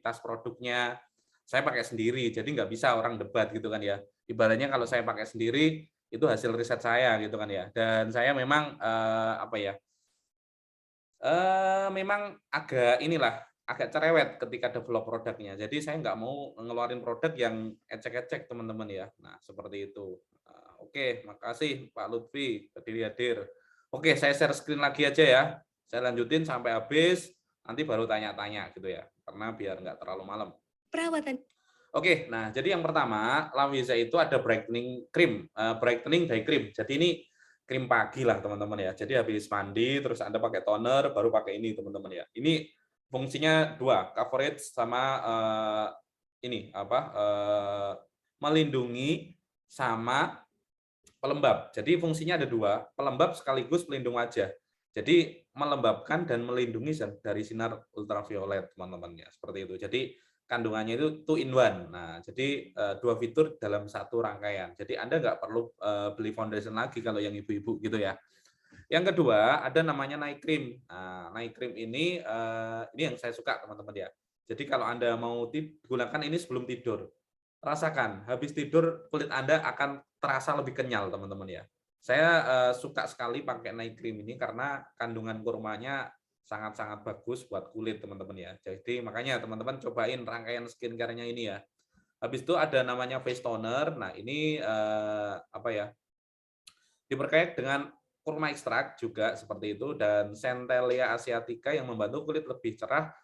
kualitas produknya. Saya pakai sendiri, jadi nggak bisa orang debat gitu kan ya. Ibaratnya kalau saya pakai sendiri, itu hasil riset saya gitu kan ya. Dan saya memang memang agak cerewet ketika develop produknya. Jadi saya nggak mau ngeluarin produk yang ecek-ecek teman-teman ya. Nah seperti itu. Oke, makasih Pak Lutfi hadir. Oke, saya share screen lagi aja ya. Saya lanjutin sampai habis, nanti baru tanya-tanya gitu ya. Karena biar nggak terlalu malam. Perawatan. Oke, nah jadi yang pertama, Lawiza itu ada brightening day cream. Jadi ini krim pagi lah teman-teman ya. Jadi habis mandi terus Anda pakai toner baru pakai ini teman-teman ya. Ini fungsinya dua, coverage sama melindungi sama pelembab. Jadi fungsinya ada dua, pelembab sekaligus pelindung wajah. Jadi melembabkan dan melindungi dari sinar ultraviolet teman-teman ya. Seperti itu. Jadi kandungannya itu 2 in 1. Nah, jadi dua fitur dalam satu rangkaian. Jadi Anda nggak perlu beli foundation lagi kalau yang ibu-ibu gitu ya. Yang kedua, ada namanya night cream. Nah, night cream ini yang saya suka teman-teman ya. Jadi kalau Anda mau gunakan ini sebelum tidur. Rasakan, habis tidur kulit Anda akan terasa lebih kenyal teman-teman ya. Saya suka sekali pakai night cream ini karena kandungan kurmanya sangat-sangat bagus buat kulit teman-teman ya. Jadi makanya teman-teman cobain rangkaian skincare-nya ini ya. Habis itu ada namanya face toner. Nah, ini diperkait dengan kurma ekstrak juga seperti itu dan Centellia asiatica yang membantu kulit lebih cerah,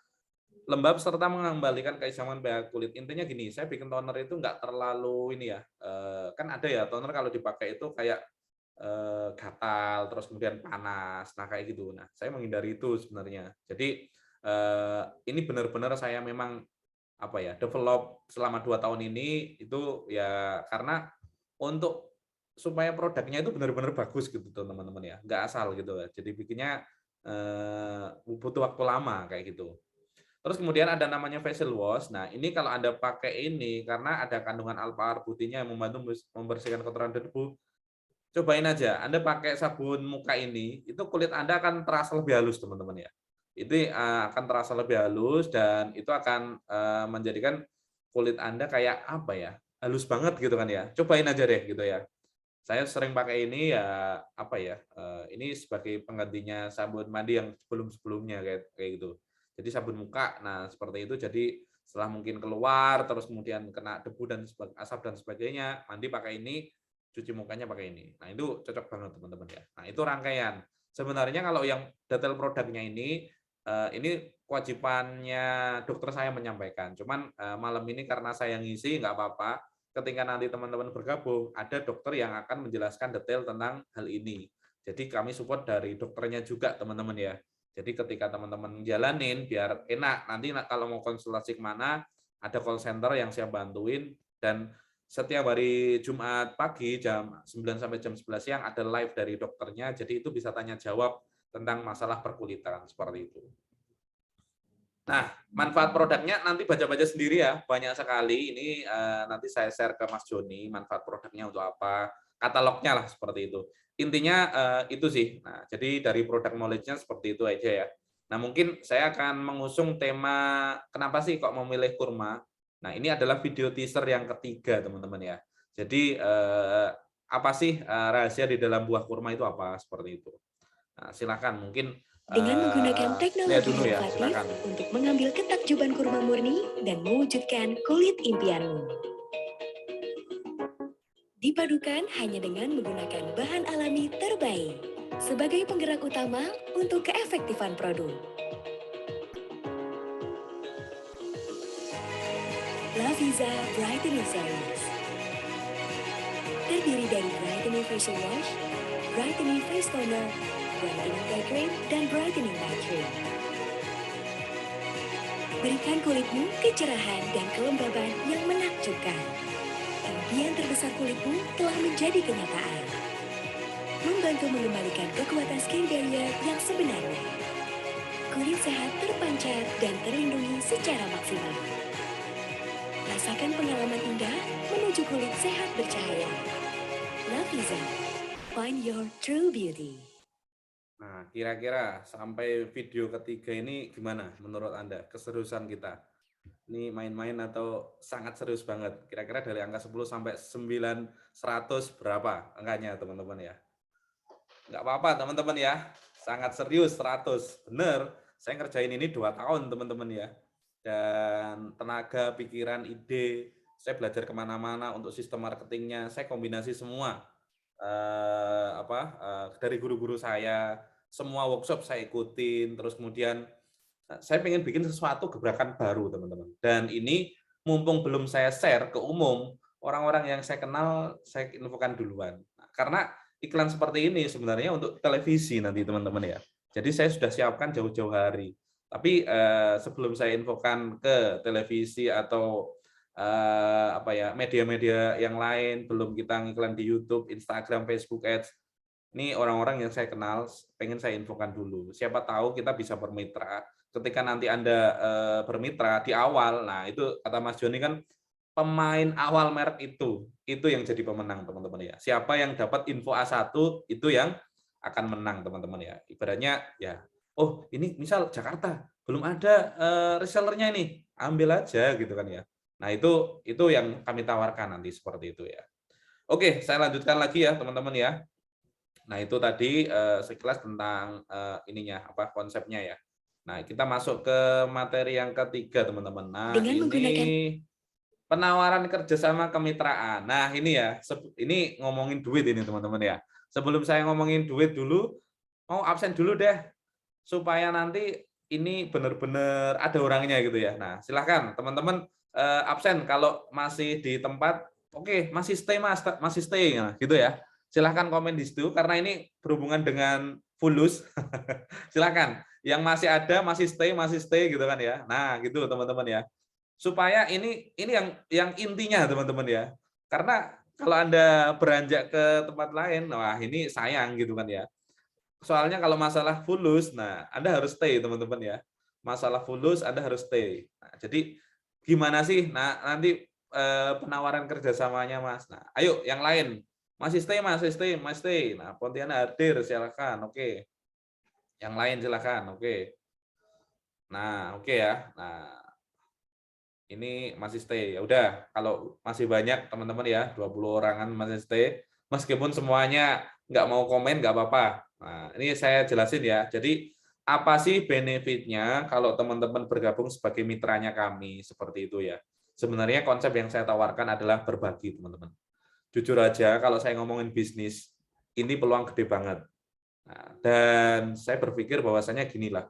lembab serta mengembalikan keislaman pH kulit. Intinya gini, saya bikin toner itu nggak terlalu ini ya. Kan ada ya toner kalau dipakai itu kayak gatal terus kemudian panas. Nah, kayak gitu. Nah, saya menghindari itu sebenarnya. Jadi ini benar-benar saya memang develop selama 2 tahun ini itu ya karena untuk supaya produknya itu benar-benar bagus gitu teman-teman ya, nggak asal gitu. Jadi bikinnya butuh waktu lama kayak gitu. Terus kemudian ada namanya facial wash. Nah, ini kalau Anda pakai ini karena ada kandungan alpha arbuthinnya yang membantu membersihkan kotoran dan debu. Cobain aja, Anda pakai sabun muka ini, itu kulit Anda akan terasa lebih halus, teman-teman ya. Itu akan terasa lebih halus dan itu akan menjadikan kulit Anda kayak apa ya? Halus banget gitu kan ya. Cobain aja deh gitu ya. Saya sering pakai ini ya ini sebagai penggantinya sabun mandi yang sebelum-sebelumnya kayak gitu. Jadi sabun muka, nah seperti itu jadi setelah mungkin keluar terus kemudian kena debu dan asap dan sebagainya, mandi pakai ini, cuci mukanya pakai ini. Nah, itu cocok banget teman-teman ya. Nah, itu rangkaian. Sebenarnya kalau yang detail produknya ini kewajibannya dokter saya menyampaikan. Cuman malam ini karena saya ngisi nggak apa-apa, ketika nanti teman-teman bergabung, ada dokter yang akan menjelaskan detail tentang hal ini. Jadi kami support dari dokternya juga teman-teman ya. Jadi ketika teman-teman jalanin biar enak, nanti kalau mau konsultasi kemana, ada call center yang siap bantuin dan setiap hari Jumat pagi jam 9 sampai jam 11 siang ada live dari dokternya, jadi itu bisa tanya jawab tentang masalah perkulitan seperti itu. Nah, manfaat produknya nanti baca-baca sendiri ya, banyak sekali. Ini nanti saya share ke Mas Joni, manfaat produknya untuk apa, katalognya lah seperti itu. Intinya itu sih. Nah, jadi dari produk knowledge-nya seperti itu aja ya. Nah, mungkin saya akan mengusung tema kenapa sih kok memilih kurma. Nah, ini adalah video teaser yang ketiga, teman-teman ya. Jadi apa sih rahasia di dalam buah kurma itu apa seperti itu. Nah, silakan mungkin Dengan menggunakan lihat teknologi dulu ya, inovatif silakan. untuk mengambil ketakjuban kurma murni dan mewujudkan kulit impianmu. Dipadukan hanya dengan menggunakan bahan alami terbaik sebagai penggerak utama untuk keefektifan produk. Laviza Brightening Series terdiri dari Brightening Facial Wash, Brightening Face Toner, Brightening Day Cream, dan Brightening Night Cream. Berikan kulitmu kecerahan dan kelembaban yang menakjubkan. Impian terbesar kulitmu telah menjadi kenyataan. Membantu mengembalikan kekuatan skin barrier yang sebenarnya. Kulit sehat terpancar dan terlindungi secara maksimal. Rasakan pengalaman indah menuju kulit sehat bercahaya. Laviza, find your true beauty. Nah, kira-kira sampai video ketiga ini gimana menurut Anda keserusan kita? Ini main-main atau sangat serius banget? Kira-kira dari angka 10 sampai 9, 100 berapa angkanya teman-teman ya? Nggak apa-apa teman-teman ya, sangat serius 100. Bener, saya ngerjain ini 2 tahun teman-teman ya. Dan tenaga, pikiran, ide, saya belajar kemana-mana untuk sistem marketingnya, saya kombinasi semua. Dari guru-guru saya, semua workshop saya ikutin, terus kemudian saya pengen bikin sesuatu gebrakan baru teman-teman. Dan ini mumpung belum saya share ke umum, orang-orang yang saya kenal saya infokan duluan. Nah, karena iklan seperti ini sebenarnya untuk televisi nanti teman-teman ya. Jadi saya sudah siapkan jauh-jauh hari. Tapi sebelum saya infokan ke televisi atau media-media yang lain, belum kita ngiklan di YouTube, Instagram, Facebook Ads. Ini orang-orang yang saya kenal, pengen saya infokan dulu. Siapa tahu kita bisa bermitra. Ketika nanti Anda bermitra di awal, nah itu kata Mas Joni kan pemain awal merek itu yang jadi pemenang teman-teman ya. Siapa yang dapat info A1 itu yang akan menang teman-teman ya. Ibaratnya ya, oh ini misal Jakarta belum ada resellernya ini, ambil aja gitu kan ya. Nah itu yang kami tawarkan nanti seperti itu ya. Oke, saya lanjutkan lagi ya teman-teman ya. Nah itu tadi sekilas tentang konsepnya ya. Nah kita masuk ke materi yang ketiga teman-teman. Nah Dengan ini menggunakan penawaran kerjasama kemitraan. Nah ini ya, ini ngomongin duit ini teman-teman ya. Sebelum saya ngomongin duit dulu, mau absen dulu deh, supaya nanti ini benar-benar ada orangnya gitu ya. Nah silahkan teman-teman absen kalau masih di tempat, oke masih stay mas, masih stay, nah, gitu ya. Silahkan komen di situ karena ini berhubungan dengan fulus. Silahkan, yang masih ada masih stay gitu kan ya. Nah gitu teman-teman ya, supaya ini yang intinya teman-teman ya. Karena kalau Anda beranjak ke tempat lain, wah ini sayang gitu kan ya. Soalnya kalau masalah fulus, nah Anda harus stay teman-teman ya. Masalah fulus Anda harus stay. Nah, jadi gimana sih? Nah nanti penawaran kerjasamanya Mas. Nah ayo yang lain masih stay, masih stay, masih stay. Nah Pontianak hadir silakan. Oke. Yang lain silakan. Oke. Nah oke ya. Nah ini masih stay. Ya udah, kalau masih banyak teman-teman ya, 20 orangan masih stay, meskipun semuanya nggak mau komen nggak apa-apa. Nah, ini saya jelasin ya. Jadi apa sih benefitnya kalau teman-teman bergabung sebagai mitranya kami seperti itu ya. Sebenarnya konsep yang saya tawarkan adalah berbagi teman-teman. Jujur aja kalau saya ngomongin bisnis, ini peluang gede banget. Nah, dan saya berpikir bahwasanya ginilah,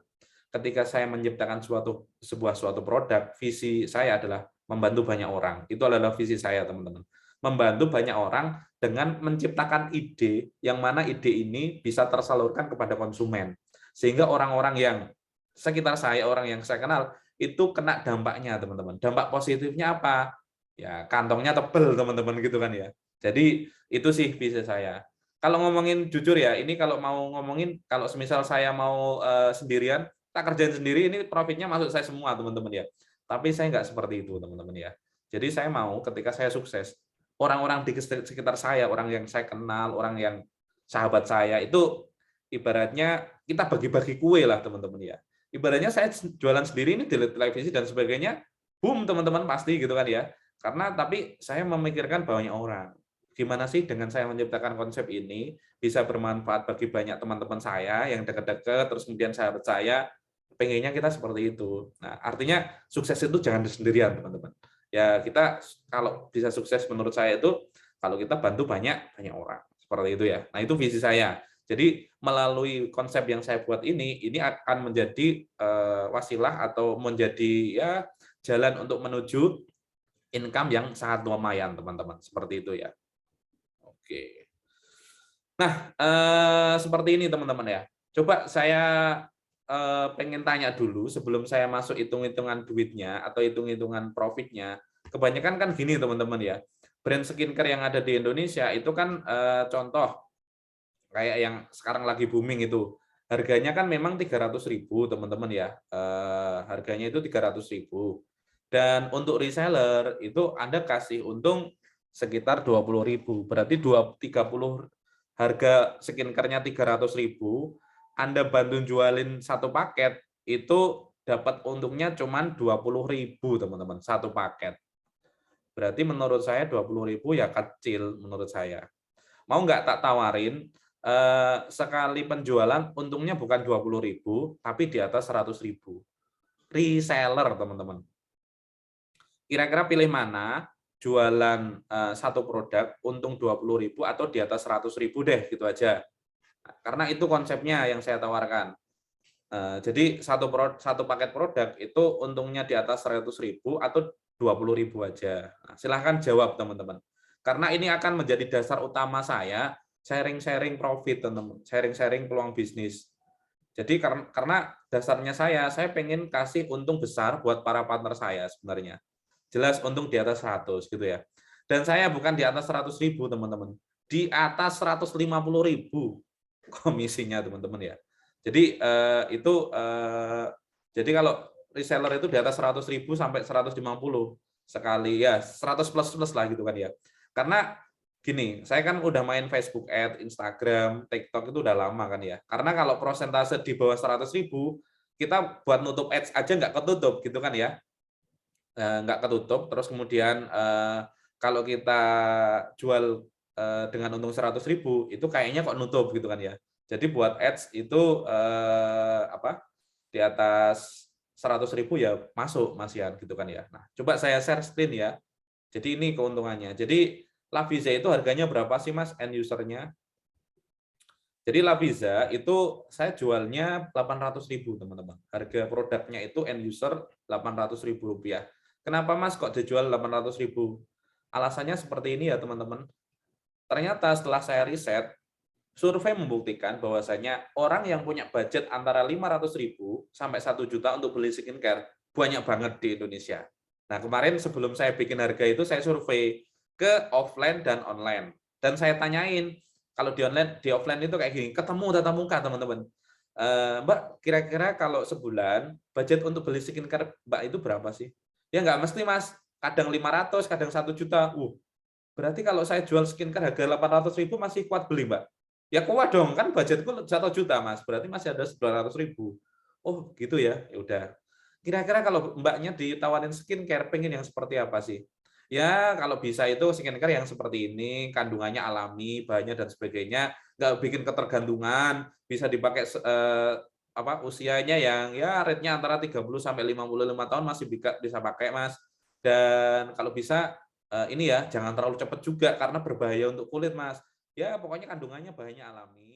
ketika saya menciptakan suatu produk, visi saya adalah membantu banyak orang. Itu adalah visi saya, teman-teman. Membantu banyak orang dengan menciptakan ide yang mana ide ini bisa tersalurkan kepada konsumen. Sehingga orang-orang yang sekitar saya, orang yang saya kenal, itu kena dampaknya, teman-teman. Dampak positifnya apa? Ya, kantongnya tebel, teman-teman, gitu kan ya. Jadi, itu sih visi saya. Kalau ngomongin jujur ya, ini kalau mau ngomongin, kalau semisal saya mau sendirian, tak kerjain sendiri, ini profitnya masuk saya semua teman-teman ya. Tapi saya nggak seperti itu teman-teman ya. Jadi saya mau ketika saya sukses, orang-orang di sekitar saya, orang yang saya kenal, orang yang sahabat saya itu ibaratnya kita bagi-bagi kue lah teman-teman ya. Ibaratnya saya jualan sendiri ini di televisi dan sebagainya, boom teman-teman pasti gitu kan ya. Karena tapi saya memikirkan banyak orang. Gimana sih dengan saya menciptakan konsep ini bisa bermanfaat bagi banyak teman-teman saya yang dekat-dekat, terus kemudian sahabat saya, pengennya kita seperti itu. Nah, artinya sukses itu jangan sendirian, teman-teman. Ya, kita kalau bisa sukses menurut saya itu kalau kita bantu banyak orang. Seperti itu ya. Nah, itu visi saya. Jadi melalui konsep yang saya buat ini akan menjadi wasilah atau menjadi ya jalan untuk menuju income yang sangat lumayan, teman-teman. Seperti itu ya. Oke. Nah, seperti ini teman-teman ya. Coba saya pengen tanya dulu sebelum saya masuk hitung-hitungan duitnya atau hitung-hitungan profitnya. Kebanyakan kan gini teman-teman ya. Brand skincare yang ada di Indonesia itu kan contoh kayak yang sekarang lagi booming itu. Harganya kan memang 300.000 teman-teman ya. Harganya itu 300.000. Dan untuk reseller itu Anda kasih untung sekitar 20.000. Berarti 30 harga skincare-nya 300.000, Anda bantu jualin satu paket itu dapat untungnya cuman 20.000 teman-teman, satu paket. Berarti menurut saya 20.000 ya kecil menurut saya. Mau nggak tak tawarin, sekali penjualan untungnya bukan 20.000, tapi di atas 100.000. Reseller, teman-teman. Kira-kira pilih mana? Jualan satu produk untung 20.000 atau di atas 100.000 deh, gitu aja. Karena itu konsepnya yang saya tawarkan. Jadi satu paket produk itu untungnya di atas 100.000 atau 20.000 aja. Nah, silahkan jawab teman-teman. Karena ini akan menjadi dasar utama saya sharing-sharing profit, teman-teman, sharing-sharing peluang bisnis. Jadi karena dasarnya saya pengen kasih untung besar buat para partner saya sebenarnya. Jelas untung di atas 100 gitu ya. Dan saya bukan di atas 100.000 teman-teman. Di atas 150.000 komisinya teman-teman ya. Jadi jadi kalau reseller itu di atas 100.000 sampai 150 sekali ya, 100 plus plus lah gitu kan ya. Karena gini, saya kan udah main Facebook Ad, Instagram, TikTok itu udah lama kan ya. Karena kalau persentase di bawah 100.000, kita buat nutup ads aja nggak ketutup gitu kan ya. Nggak ketutup, terus kemudian kalau kita jual dengan untung 100.000, itu kayaknya kok nutup gitu kan ya. Jadi buat ads itu di atas 100.000 ya masuk Mas Yan gitu kan ya. Nah, coba saya share screen ya. Jadi ini keuntungannya. Jadi Laviza itu harganya berapa sih Mas end user-nya? Jadi Laviza itu saya jualnya 800.000 teman-teman. Harga produknya itu end user 800.000 rupiah. Kenapa Mas kok dijual 800.000? Alasannya seperti ini ya teman-teman. Ternyata setelah saya riset, survei membuktikan bahwasanya orang yang punya budget antara 500.000 sampai 1 juta untuk beli skincare banyak banget di Indonesia. Nah, kemarin sebelum saya bikin harga itu saya survei ke offline dan online. Dan saya tanyain, kalau di offline itu kayak gini, ketemu tatap muka teman-teman. Mbak, kira-kira kalau sebulan budget untuk beli skincare Mbak itu berapa sih? Ya nggak mesti Mas, kadang 500, kadang 1 juta. Berarti kalau saya jual skincare harga 800.000 masih kuat beli Mbak? Ya kuat dong, kan budgetku 1 juta Mas, berarti masih ada 900.000. Oh gitu ya, ya udah. Kira-kira kalau Mbaknya ditawarin skincare, pengen yang seperti apa sih? Ya kalau bisa itu skincare yang seperti ini, kandungannya alami, bahannya dan sebagainya, nggak bikin ketergantungan, bisa dipakai usianya yang ya rate-nya antara 30 sampai 55 tahun masih bisa pakai Mas. Dan kalau bisa ini ya jangan terlalu cepat juga karena berbahaya untuk kulit Mas. Ya pokoknya kandungannya bahannya alami.